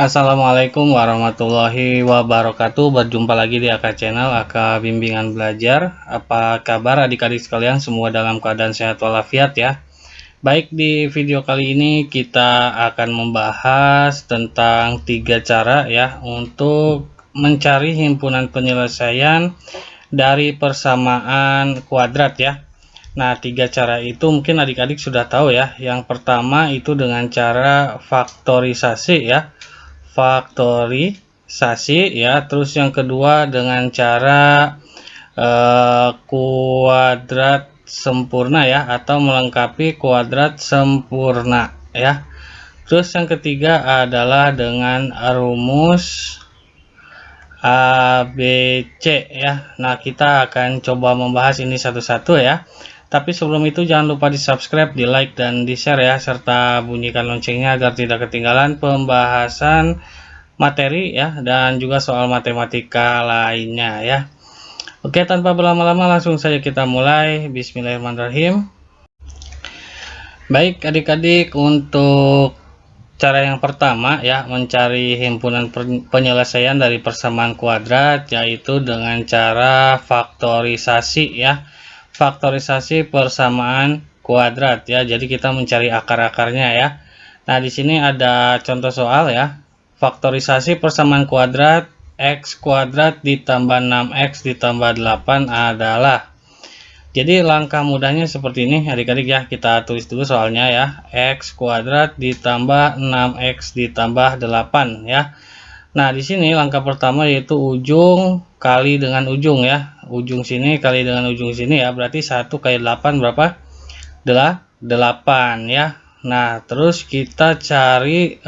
Assalamualaikum warahmatullahi wabarakatuh. Berjumpa lagi di AK Channel, AK Bimbingan Belajar. Apa kabar adik-adik sekalian, semua dalam keadaan sehat walafiat ya. Baik, di video kali ini kita akan membahas tentang 3 cara ya untuk mencari himpunan penyelesaian dari persamaan kuadrat ya. Nah, 3 cara itu mungkin adik-adik sudah tahu ya. Yang pertama itu dengan cara faktorisasi ya. Terus yang kedua dengan cara kuadrat sempurna ya, atau melengkapi kuadrat sempurna ya. Terus yang ketiga adalah dengan rumus ABC ya. Nah, kita akan coba membahas ini satu-satu ya. Tapi sebelum itu jangan lupa di subscribe, di like, dan di share ya, serta bunyikan loncengnya agar tidak ketinggalan pembahasan materi ya, dan juga soal matematika lainnya ya. Oke, tanpa berlama-lama langsung saja kita mulai. Bismillahirrahmanirrahim. Baik adik-adik, untuk cara yang pertama ya, mencari himpunan penyelesaian dari persamaan kuadrat, yaitu dengan cara faktorisasi ya. Faktorisasi persamaan kuadrat ya. Jadi kita mencari akar-akarnya ya. Nah, di sini ada contoh soal ya. Faktorisasi persamaan kuadrat x kuadrat ditambah 6x ditambah 8 adalah. Jadi langkah mudahnya seperti ini adik-adik ya. Kita tulis dulu soalnya ya. X kuadrat ditambah 6x ditambah 8 ya. Nah, di sini langkah pertama yaitu ujung kali dengan ujung ya. Ujung sini kali dengan ujung sini ya. Berarti 1 kali 8 berapa? 8 ya. Nah, terus kita cari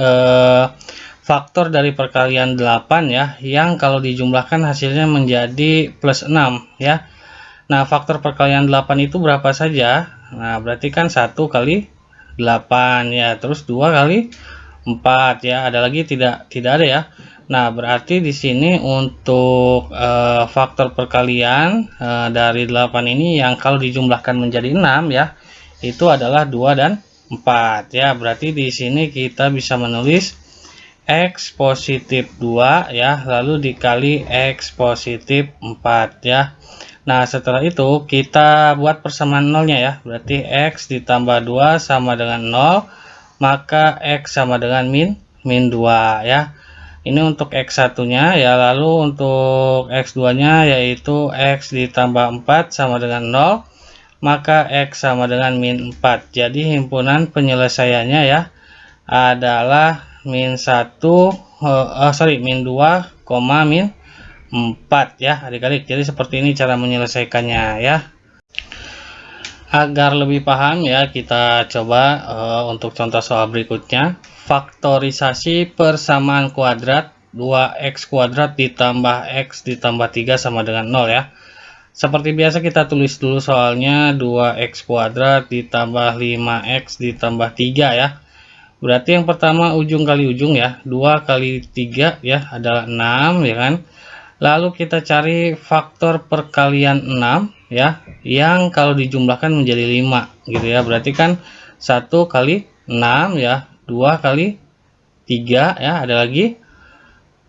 faktor dari perkalian 8 ya, yang kalau dijumlahkan hasilnya menjadi plus 6 ya. Nah, faktor perkalian 8 itu berapa saja? Nah, berarti kan 1 kali 8 ya, terus 2 kali 4 ya. Ada lagi tidak ada ya. Nah, berarti di sini untuk faktor perkalian dari 8 ini yang kalau dijumlahkan menjadi 6 ya, itu adalah 2 dan 4 ya. Berarti di sini kita bisa menulis x positif 2 ya, lalu dikali x positif 4 ya. Nah, setelah itu kita buat persamaan nolnya ya. Berarti x ditambah 2 sama dengan 0, maka x sama dengan min 2 ya. Ini untuk x1 nya ya, lalu untuk x2 nya yaitu x ditambah 4 sama dengan 0, maka x sama dengan min 4. Jadi himpunan penyelesaiannya ya adalah min 2, min 4 ya adik-adik. Jadi seperti ini cara menyelesaikannya ya. Agar lebih paham ya, kita coba untuk contoh soal berikutnya. Faktorisasi persamaan kuadrat 2x kuadrat ditambah x ditambah 3 sama dengan 0 ya. Seperti biasa kita tulis dulu soalnya. 2x kuadrat ditambah 5x ditambah 3 ya. Berarti yang pertama ujung kali ujung ya. 2 kali 3 ya adalah 6 ya kan. Lalu kita cari faktor perkalian 6 ya, yang kalau dijumlahkan menjadi 5 gitu ya. Berarti kan 1 kali 6 ya, 2 kali 3 ya, ada lagi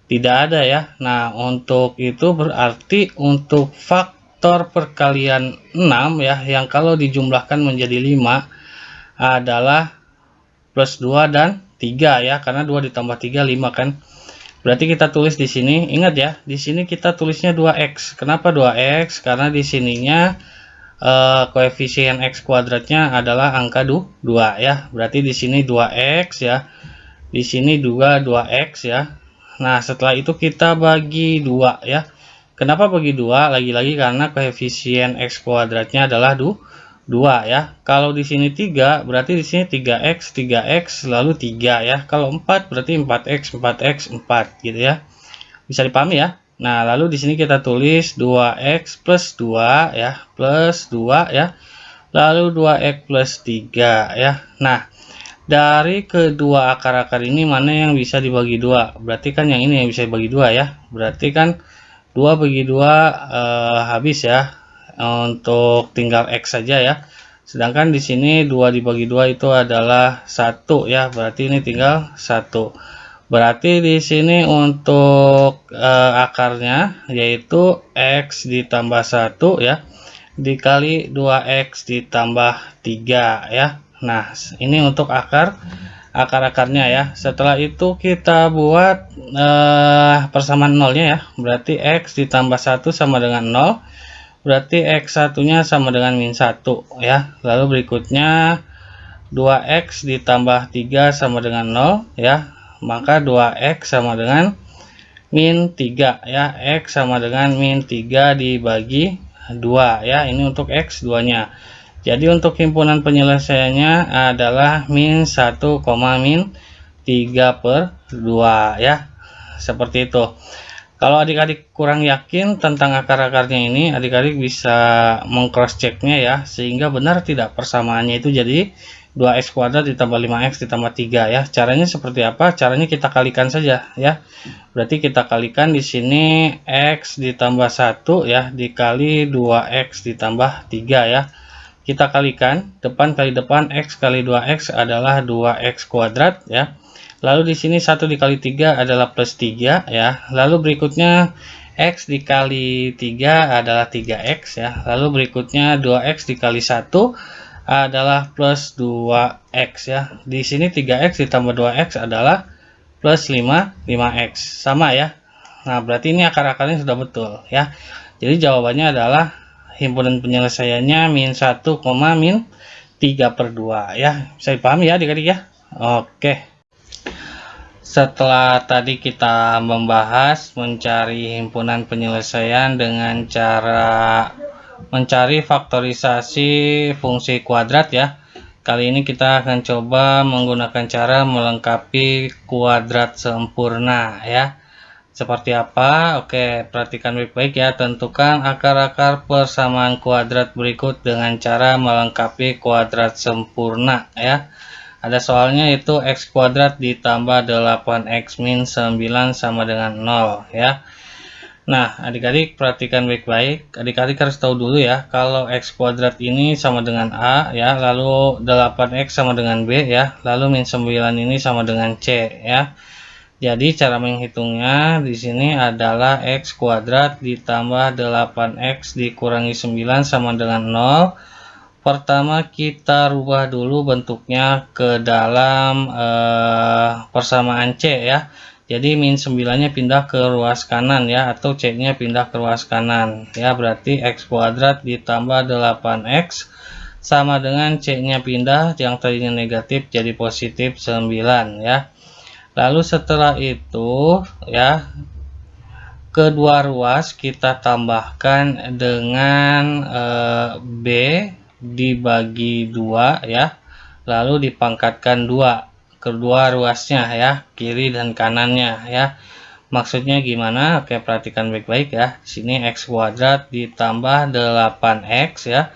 tidak ada ya. Nah, untuk itu berarti untuk faktor perkalian 6 ya, yang kalau dijumlahkan menjadi 5 adalah plus 2 dan 3 ya, karena 2 ditambah 3 5 kan. Berarti kita tulis di sini, ingat ya, di sini kita tulisnya 2x. Kenapa 2x? Karena di sininya koefisien x kuadratnya adalah angka 2 ya. Berarti di sini 2x ya. Di sini juga 2x ya. Nah, setelah itu kita bagi 2 ya. Kenapa bagi 2? Lagi-lagi karena koefisien x kuadratnya adalah 2 ya. Kalau di sini 3, berarti di sini 3x lalu 3 ya. Kalau 4 berarti 4x gitu ya. Bisa dipahami ya. Nah, lalu di sini kita tulis 2x plus 2 ya, plus 2 ya. Lalu 2x plus 3 ya. Nah, dari kedua akar-akar ini mana yang bisa dibagi 2? Berarti kan yang ini yang bisa dibagi 2 ya. Berarti kan 2 bagi 2 habis ya. Untuk tinggal x saja ya. Sedangkan di sini 2 dibagi 2 itu adalah 1 ya. Berarti ini tinggal 1. Berarti di sini untuk akarnya yaitu X ditambah 1 ya, dikali 2X ditambah 3 ya. Nah, ini untuk akar-akarnya ya. Setelah itu kita buat persamaan nolnya ya. Berarti X ditambah 1 sama dengan 0. Berarti X1 nya sama dengan min 1 ya. Lalu berikutnya 2X ditambah 3 sama dengan 0 ya. Maka 2X sama dengan min 3 ya. X sama dengan min 3 dibagi 2 ya. Ini untuk X2 nya. Jadi untuk himpunan penyelesaiannya adalah min 1, min 3 per 2 ya. Seperti itu. Kalau adik-adik kurang yakin tentang akar-akarnya ini, adik-adik bisa meng-cross checknya ya, sehingga benar tidak persamaannya itu jadi 2x kuadrat ditambah 5x ditambah 3 ya. Caranya seperti apa? Caranya kita kalikan saja ya. Berarti kita kalikan di sini x ditambah 1 ya dikali 2x ditambah 3 ya. Kita kalikan depan kali depan, x kali 2x adalah 2x kuadrat ya. Lalu di sini 1 dikali 3 adalah plus 3 ya. Lalu berikutnya x dikali 3 adalah 3x ya. Lalu berikutnya 2x dikali 1 adalah plus 2x ya. Di sini 3x ditambah 2x adalah plus 5x. Sama ya. Nah, berarti ini akar-akarnya sudah betul ya. Jadi jawabannya adalah himpunan penyelesaiannya min 1, min 3 per 2 ya. Bisa dipahami ya adik-adik ya. Oke. Setelah tadi kita membahas mencari himpunan penyelesaian dengan cara mencari faktorisasi fungsi kuadrat ya. Kali ini kita akan coba menggunakan cara melengkapi kuadrat sempurna ya. Seperti apa? Oke, perhatikan baik-baik ya. Tentukan akar-akar persamaan kuadrat berikut dengan cara melengkapi kuadrat sempurna ya. Ada soalnya itu x kuadrat ditambah 8x min 9 sama dengan 0 ya. Nah, adik-adik perhatikan baik-baik. Adik-adik harus tahu dulu ya, kalau x kuadrat ini sama dengan A ya, lalu 8x sama dengan B ya, lalu min 9 ini sama dengan C ya. Jadi cara menghitungnya di sini adalah x kuadrat ditambah 8x dikurangi 9 sama dengan 0. Pertama kita rubah dulu bentuknya ke dalam persamaan C ya. Jadi min 9-nya pindah ke ruas kanan ya, atau C-nya pindah ke ruas kanan ya. Berarti x kuadrat ditambah 8x sama dengan C-nya pindah, yang tadinya negatif jadi positif 9 ya. Lalu setelah itu ya, kedua ruas kita tambahkan dengan B dibagi 2 ya, lalu dipangkatkan 2 kedua ruasnya ya, kiri dan kanannya ya. Maksudnya gimana? Oke, perhatikan baik-baik ya. Di sini x kuadrat ditambah 8x ya,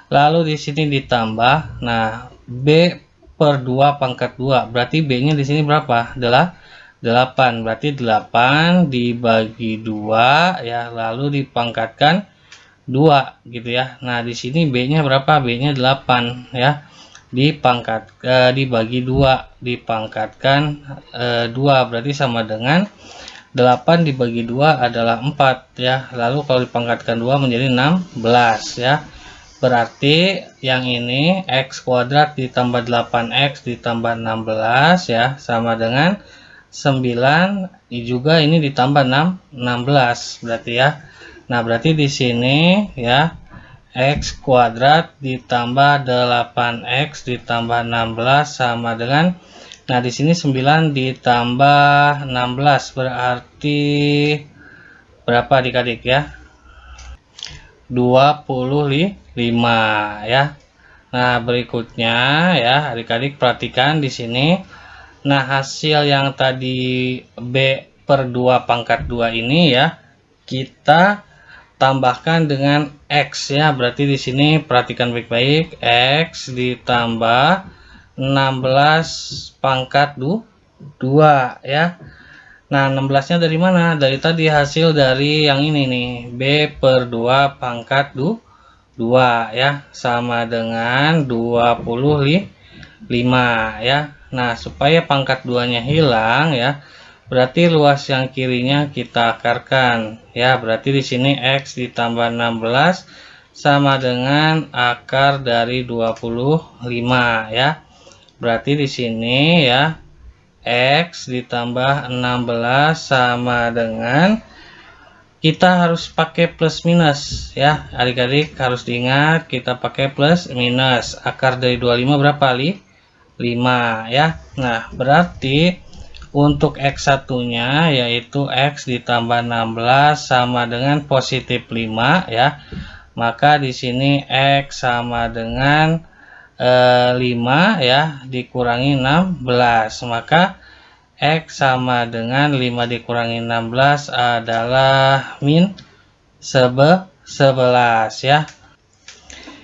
lalu di sini ditambah, nah B per 2 pangkat 2, berarti B nya di sini berapa? Adalah 8, berarti 8 dibagi 2 ya, lalu dipangkatkan 2 gitu ya. Nah, di sini B-nya berapa? B-nya 8 ya. Dibagi 2, dipangkatkan 2, berarti sama dengan 8 dibagi 2 adalah 4 ya. Lalu kalau dipangkatkan 2 menjadi 16 ya. Berarti yang ini x kuadrat ditambah 8x ditambah 16 ya, sama dengan 9, juga ini ditambah 16 berarti ya. Nah, berarti di sini ya, x kuadrat ditambah 8x ditambah 16 sama dengan, nah di sini 9 ditambah 16 berarti berapa adik-adik ya? 25 ya. Nah, berikutnya ya, adik-adik perhatikan di sini. Nah, hasil yang tadi B per 2 pangkat 2 ini ya, kita tambahkan dengan x ya. Berarti di sini perhatikan baik-baik, x ditambah 16 pangkat 2 ya. Nah, 16-nya dari mana? Dari tadi hasil dari yang ini nih, B per 2 pangkat 2 ya, sama dengan 25 5 ya. Nah, supaya pangkat 2-nya hilang ya, berarti luas yang kirinya kita akarkan ya. Berarti di sini X ditambah 16 sama dengan akar dari 25 ya. Berarti di sini ya X ditambah 16 sama dengan, kita harus pakai plus minus ya. Adik-adik harus diingat kita pakai plus minus. Akar dari 25 berapa, 5 ya. Nah, berarti untuk X1 nya yaitu X ditambah 16 sama dengan positif 5 ya. Maka di sini X sama dengan 5 ya dikurangi 16, maka X sama dengan 5 dikurangi 16 adalah min 11 ya.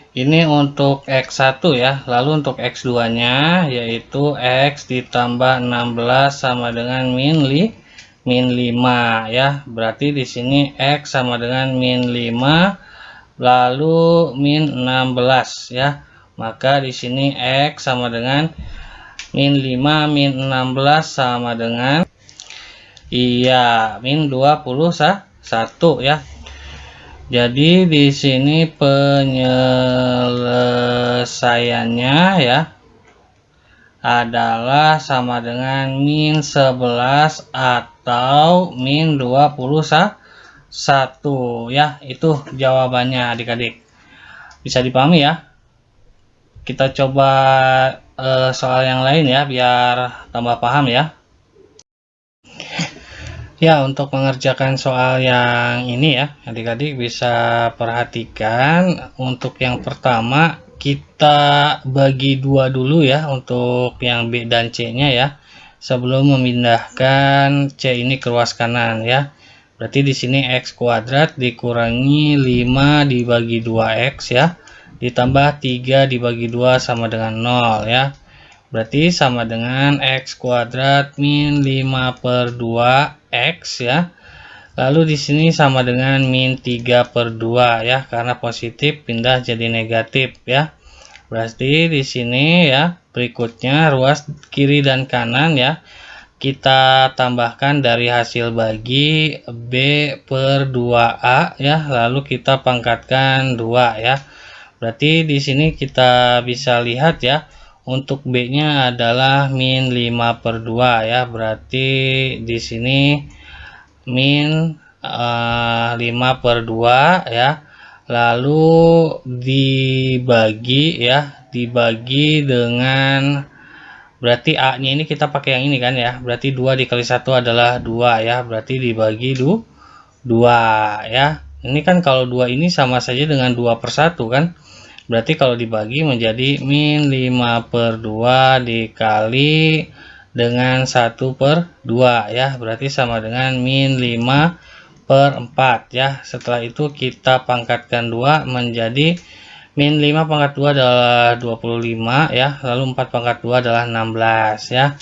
Ini untuk X1 ya. Lalu untuk X2 nya yaitu X ditambah 16 sama dengan min 5 ya. Berarti di sini X sama dengan min 5 lalu min 16 ya. Maka di sini X sama dengan min 5 min 16 sama dengan min 21 ya. Jadi di sini penyelesaiannya ya adalah sama dengan min 11 atau min 21 ya. Itu jawabannya adik-adik. Bisa dipahami ya? Kita coba soal yang lain ya biar tambah paham ya. Ya, untuk mengerjakan soal yang ini ya, adik-adik bisa perhatikan. Untuk yang pertama kita bagi dua dulu ya untuk yang B dan C nya ya, sebelum memindahkan C ini ke ruas kanan ya. Berarti di sini X kuadrat dikurangi 5 dibagi 2X ya, ditambah 3 dibagi 2 sama dengan 0 ya. Berarti sama dengan X kuadrat min 5 per 2X ya. Lalu di sini sama dengan min 3 per 2 ya, karena positif pindah jadi negatif ya. Berarti di sini ya, berikutnya ruas kiri dan kanan ya, kita tambahkan dari hasil bagi B per 2A ya, lalu kita pangkatkan 2 ya. Berarti di sini kita bisa lihat ya, untuk B-nya adalah min 5 per 2 ya. Berarti di sini min 5 per 2 ya. Lalu dibagi ya, dibagi dengan, berarti A-nya ini kita pakai yang ini kan ya. Berarti 2 dikali 1 adalah 2 ya. Berarti dibagi 2 ya. Ini kan kalau 2 ini sama saja dengan 2 per 1 kan. Berarti kalau dibagi menjadi min 5 per 2 dikali dengan 1 per 2 ya. Berarti sama dengan min 5 per 4 ya. Setelah itu kita pangkatkan 2 menjadi min 5 pangkat 2 adalah 25 ya. Lalu 4 pangkat 2 adalah 16 ya.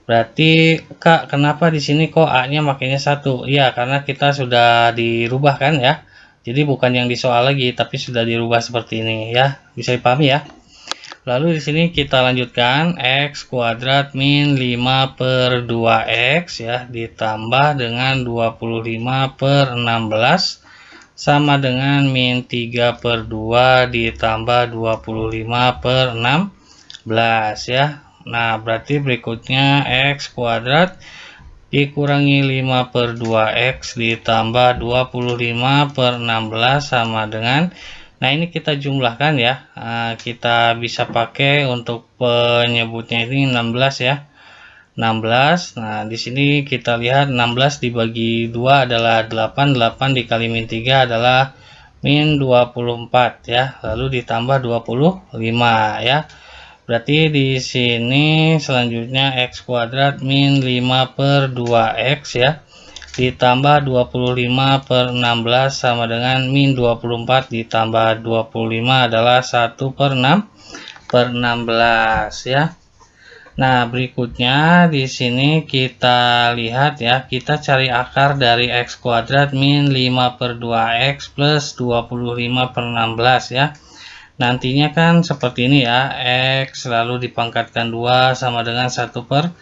Berarti Kak, kenapa di sini kok A-nya makanya 1? Ya, karena kita sudah dirubah kan ya. Jadi bukan yang di soal lagi, tapi sudah dirubah seperti ini ya. Bisa dipahami ya. Lalu di sini kita lanjutkan X kuadrat min 5 per 2X ya, ditambah dengan 25 per 16 sama dengan min 3 per 2 ditambah 25 per 16 ya. Nah, berarti berikutnya X kuadrat dikurangi 5 per 2X ditambah 25 per 16 sama dengan, nah ini kita jumlahkan ya, kita bisa pakai untuk penyebutnya ini 16 ya, 16. Nah di sini kita lihat 16 dibagi 2 adalah 8, 8 dikali min 3 adalah min 24 ya, lalu ditambah 25 ya. Berarti di sini selanjutnya X kuadrat min 5 per 2X ya, ditambah 25 per 16 sama dengan min 24 ditambah 25 adalah 1 per 6 per 16 ya. Nah, berikutnya di sini kita lihat ya, kita cari akar dari X kuadrat min 5 per 2X plus 25 per 16 ya. Nantinya kan seperti ini ya, X lalu dipangkatkan 2 sama dengan 1/16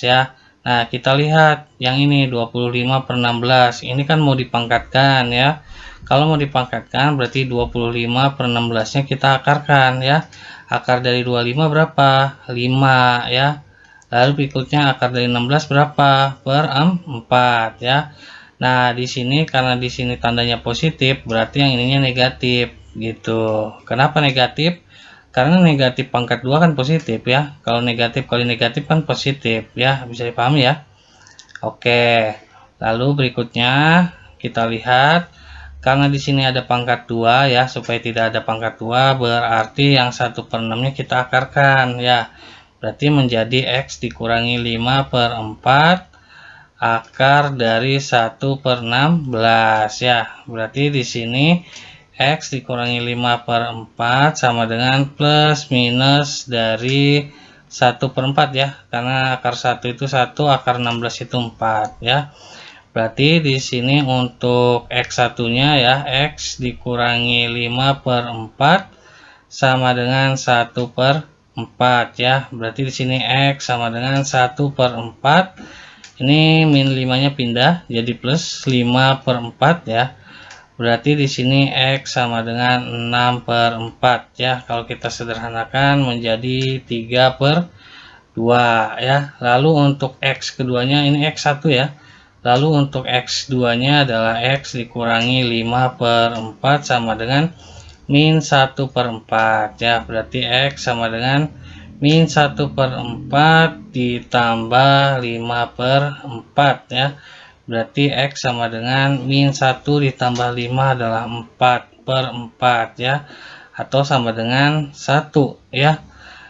ya. Nah, kita lihat yang ini 25/16. Ini kan mau dipangkatkan ya. Kalau mau dipangkatkan berarti 25/16-nya kita akarkan ya. Akar dari 25 berapa? 5 ya. Lalu berikutnya akar dari 16 berapa? Per 4 ya. Nah, di sini karena di sini tandanya positif, berarti yang ininya negatif gitu. Kenapa negatif? Karena negatif pangkat 2 kan positif ya. Kalau negatif kali negatif kan positif ya, bisa dipahami ya. Oke. Lalu berikutnya kita lihat karena di sini ada pangkat 2 ya, supaya tidak ada pangkat 2 berarti yang 1/6-nya kita akarkan ya. Berarti menjadi X dikurangi 5/4 akar dari 1/16 ya. Berarti di sini X dikurangi 5/4 sama dengan plus minus dari 1/4 ya. Karena akar 1 itu 1, akar 16 itu 4 ya. Berarti di sini untuk X1-nya ya, X dikurangi 5/4 sama dengan 1/4 ya. Berarti di sini X sama dengan 1/4. Ini min 5-nya pindah jadi plus 5/4 ya. Berarti di sini X sama dengan 6/4 ya. Kalau kita sederhanakan menjadi 3/2 ya. Lalu untuk X keduanya ini X1 ya. Lalu untuk X2-nya adalah X dikurangi 5/4 sama dengan min 1/4 ya. Berarti X sama dengan min 1/4 ditambah 5/4 ya. Berarti X sama dengan min 1 ditambah 5 adalah 4/4 ya. Atau sama dengan 1 ya.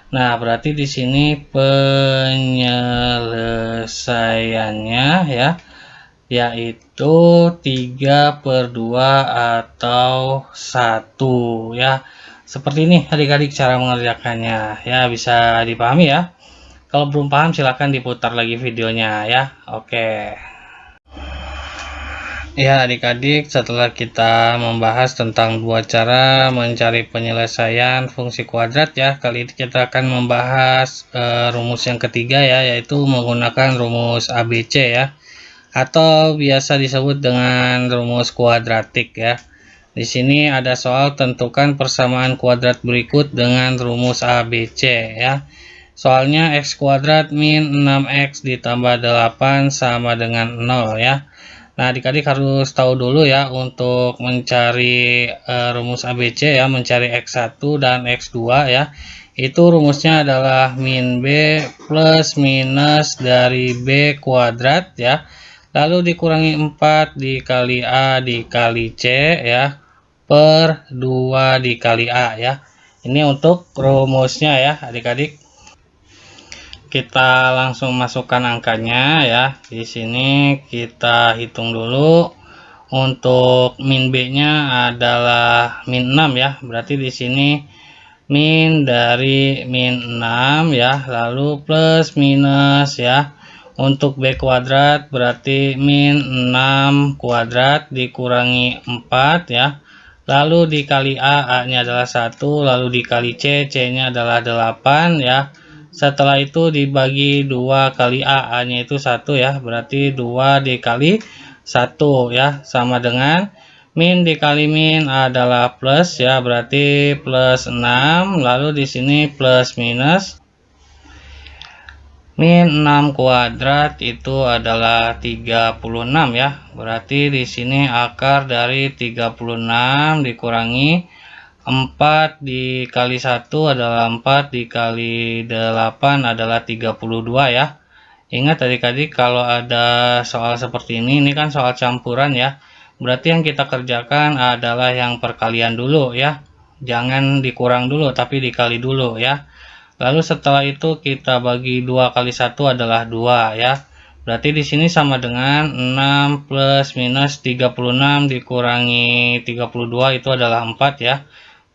Nah, berarti di sini penyelesaiannya ya, yaitu 3/2 atau 1 ya. Seperti ini adik-adik cara mengerjakannya ya, bisa dipahami ya. Kalau belum paham silahkan diputar lagi videonya ya. Oke ya adik-adik, setelah kita membahas tentang dua cara mencari penyelesaian fungsi kuadrat ya, kali ini kita akan membahas rumus yang ketiga ya, yaitu menggunakan rumus ABC ya, atau biasa disebut dengan rumus kuadratik ya. Di sini ada soal tentukan persamaan kuadrat berikut dengan rumus ABC ya. Soalnya X kuadrat min 6X ditambah 8 sama dengan 0 ya. Nah, adik-adik harus tahu dulu ya untuk mencari rumus ABC ya, mencari X1 dan X2 ya. Itu rumusnya adalah min B plus minus dari B kuadrat ya. Lalu dikurangi 4 dikali A dikali C ya. Per 2 dikali A ya. Ini untuk rumusnya ya adik-adik. Kita langsung masukkan angkanya ya. Di sini kita hitung dulu. Untuk min B-nya adalah min 6 ya. Berarti di sini min dari min 6 ya. Lalu plus minus ya. Untuk B kuadrat berarti min 6 kuadrat dikurangi 4 ya. Lalu dikali A-nya adalah 1, lalu dikali C-nya adalah 8 ya. Setelah itu dibagi 2 kali A-nya itu 1 ya. Berarti 2 dikali 1 ya, sama dengan min dikali min adalah plus ya, berarti plus 6. Lalu di sini plus minus. Min 6 kuadrat itu adalah 36 ya. Berarti di sini akar dari 36 dikurangi 4 dikali 1 adalah 4 dikali 8 adalah 32 ya. Ingat adik-adik, kalau ada soal seperti ini kan soal campuran ya. Berarti yang kita kerjakan adalah yang perkalian dulu ya. Jangan dikurang dulu tapi dikali dulu ya. Lalu setelah itu kita bagi 2 kali 1 adalah 2 ya. Berarti di sini sama dengan 6 plus minus 36 dikurangi 32 itu adalah 4 ya.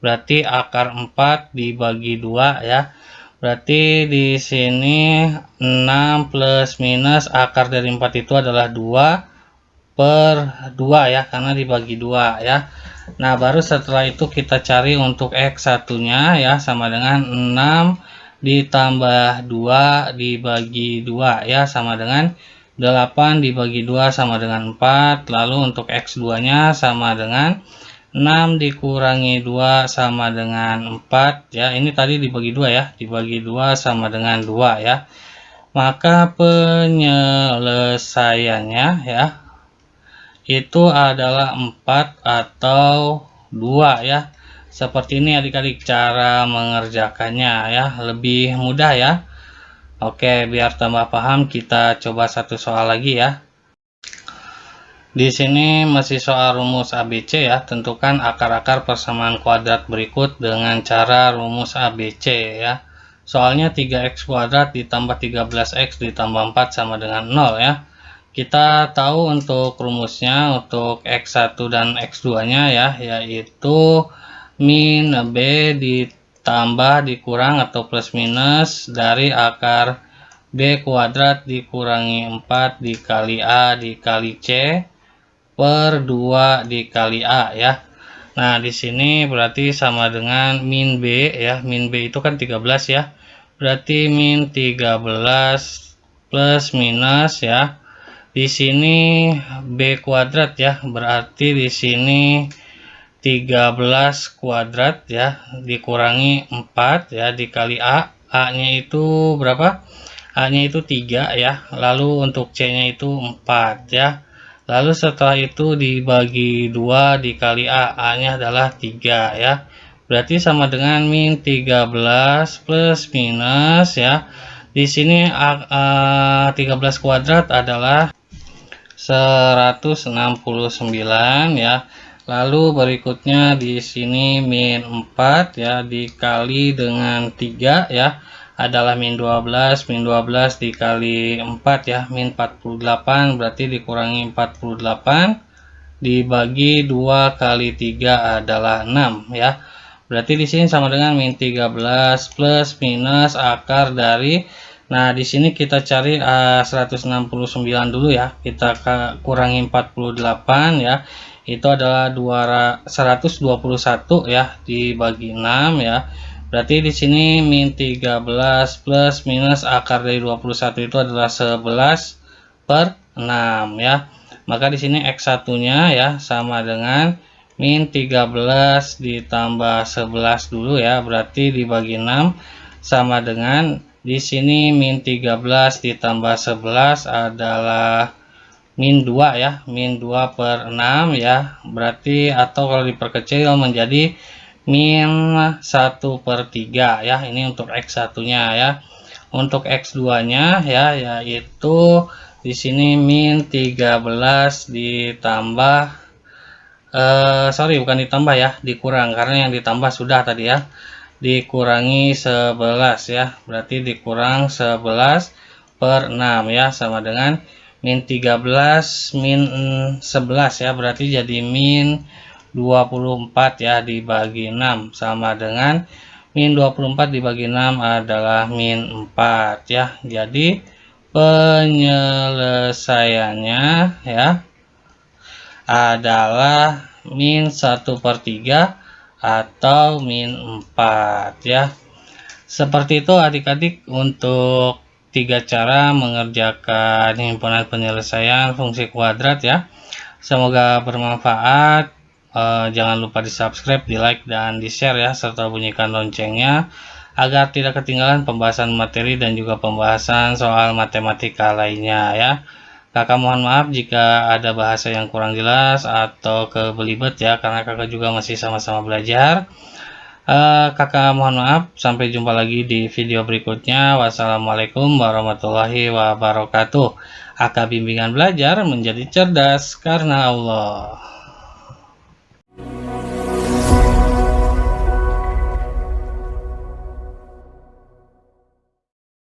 Berarti akar 4 dibagi 2 ya. Berarti di sini 6 plus minus akar dari 4 itu adalah 2/2 ya, karena dibagi 2 ya. Nah, baru setelah itu kita cari untuk X1 nya ya, sama dengan 6 ditambah 2 dibagi 2 ya, sama dengan 8 dibagi 2 sama dengan 4. Lalu untuk X2 nya sama dengan 6 dikurangi 2 sama dengan 4 ya. Ini tadi dibagi 2 ya, dibagi 2 sama dengan 2 ya. Maka penyelesaiannya ya itu adalah 4 atau 2 ya. Seperti ini adik-adik cara mengerjakannya ya, lebih mudah ya. Oke, biar tambah paham kita coba satu soal lagi ya. Di sini masih soal rumus ABC ya. Tentukan akar-akar persamaan kuadrat berikut dengan cara rumus ABC ya. Soalnya 3x kuadrat ditambah 13x ditambah 4 sama dengan 0 ya. Kita tahu untuk rumusnya untuk X1 dan X2 nya ya, yaitu min B ditambah dikurang atau plus minus dari akar B kuadrat dikurangi 4 dikali A dikali C per 2 dikali A ya. Nah, di sini berarti sama dengan min B ya. Min B itu kan 13 ya. Berarti min 13 plus minus ya. Di sini B kuadrat ya. Berarti di sini 13 kuadrat ya dikurangi 4 ya dikali A. A-nya itu berapa? A-nya itu 3 ya. Lalu untuk C-nya itu 4 ya. Lalu setelah itu dibagi 2 dikali A. A-nya adalah 3 ya. Berarti sama dengan min 13 plus minus ya. Di sini 13 kuadrat adalah 169 ya. Lalu berikutnya di sini min 4 ya dikali dengan 3 ya adalah min 12 dikali 4 ya min 48 berarti dikurangi 48 dibagi 2 kali 3 adalah 6 ya. Berarti di sini sama dengan min 13 plus minus akar dari, nah di sini kita cari 169 dulu ya. Kita kurangi 48 ya. Itu adalah 121 ya dibagi 6 ya. Berarti di sini min 13 plus minus akar dari 21 itu adalah 11 per 6 ya. Maka di sini X1-nya ya sama dengan min 13 ditambah 11 dulu ya. Berarti dibagi 6 sama dengan di sini min 13 ditambah 11 adalah min 2 ya, min 2 per 6 ya. Berarti atau kalau diperkecil menjadi min 1 per 3 ya. Ini untuk X1 nya ya. Untuk X2 nya ya yaitu di sini min 13 ditambah bukan ditambah ya, dikurang, karena yang ditambah sudah tadi ya. Dikurangi 11 ya. Berarti dikurang 11 per 6 ya sama dengan min 13 min 11 ya. Berarti jadi min 24 ya dibagi 6 sama dengan min 24 dibagi 6 adalah min 4 ya. Jadi penyelesaiannya ya adalah min 1 per 3 atau min 4 ya. Seperti itu adik-adik untuk 3 cara mengerjakan himpunan penyelesaian fungsi kuadrat ya. Semoga bermanfaat. Jangan lupa di subscribe, di like, dan di share ya, serta bunyikan loncengnya agar tidak ketinggalan pembahasan materi dan juga pembahasan soal matematika lainnya ya. Kakak mohon maaf jika ada bahasa yang kurang jelas atau kebelibet ya, karena kakak juga masih sama-sama belajar. Kakak mohon maaf, sampai jumpa lagi di video berikutnya. Wassalamualaikum warahmatullahi wabarakatuh. Kakak bimbingan belajar menjadi cerdas karena Allah.